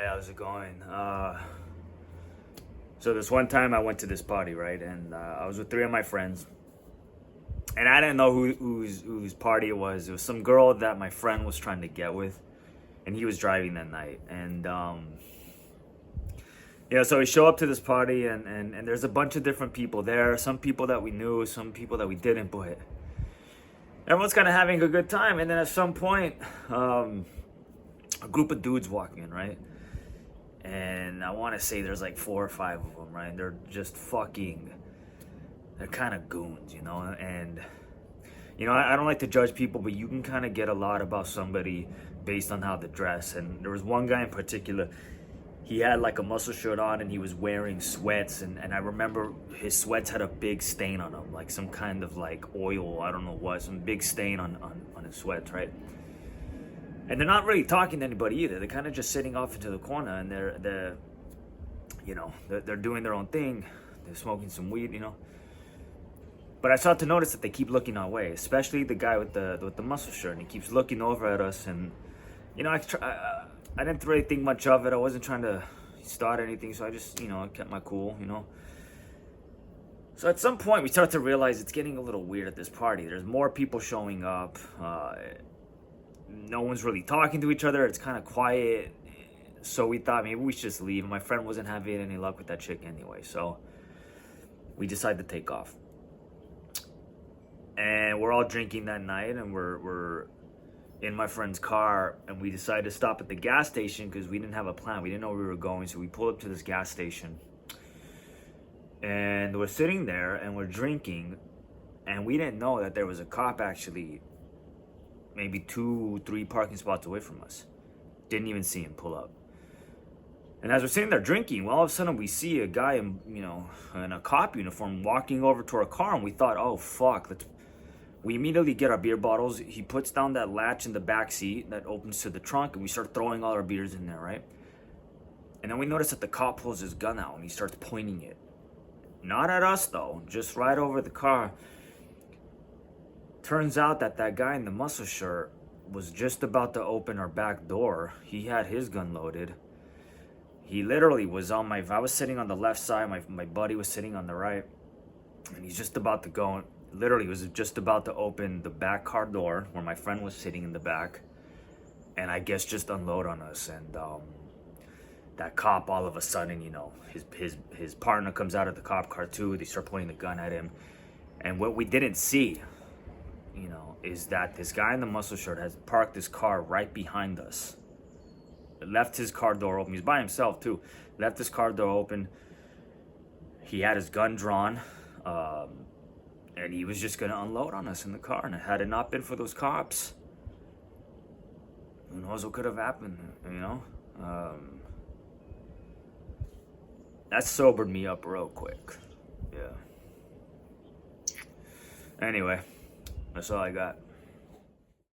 Hey, how's it going? So this one time I went to this party, right? And I was with three of my friends. And I didn't know whose party it was. It was some girl that my friend was trying to get with. And he was driving that night. And, so we show up to this party and there's a bunch of different people there. Some people that we knew, some people that we didn't. But everyone's kind of having a good time. And then at some point, a group of dudes walk in, right? And I want to say there's like 4 or 5 of them, right? They're just they're kind of goons, you know? And, I don't like to judge people, but you can kind of get a lot about somebody based on how they dress. And there was one guy in particular, he had like a muscle shirt on and he was wearing sweats. And I remember his sweats had a big stain on them, like some kind of like oil, I don't know what, some big stain on his sweats, right? And they're not really talking to anybody either. They're kind of just sitting off into the corner, and they're doing their own thing. They're smoking some weed, But I start to notice that they keep looking our way, especially the guy with the muscle shirt, and he keeps looking over at us. And I didn't really think much of it. I wasn't trying to start anything, so I just I kept my cool, So at some point we start to realize it's getting a little weird at this party. There's more people showing up. No one's really talking to each other. It's kind of quiet. So we thought maybe we should just leave. My friend wasn't having any luck with that chick anyway. So we decided to take off. And we're all drinking that night. And we're in my friend's car. And we decided to stop at the gas station because we didn't have a plan. We didn't know where we were going. So we pulled up to this gas station. And we're sitting there and we're drinking. And we didn't know that there was a cop actually maybe 2-3 parking spots away from us. Didn't even see him pull up. And as we're sitting there drinking, well, all of a sudden we see a guy in a cop uniform walking over to our car, and we thought, oh fuck, we immediately get our beer bottles. He puts down that latch in the back seat that opens to the trunk, and we start throwing all our beers in there, right? And then we notice that the cop pulls his gun out and he starts pointing it. Not at us though, just right over the car. Turns out that guy in the muscle shirt was just about to open our back door. He had his gun loaded. He literally was I was sitting on the left side, my buddy was sitting on the right. And he's just about to go, literally was just about to open the back car door where my friend was sitting in the back. And I guess just unload on us. And that cop all of a sudden, his partner comes out of the cop car too. They start pointing the gun at him. And what we didn't see, is that this guy in the muscle shirt has parked his car right behind us. Left his car door open. He's by himself too. Left his car door open. He had his gun drawn. And he was just going to unload on us in the car. And had it not been for those cops, who knows what could have happened, That sobered me up real quick. Yeah. Anyway. That's all I got.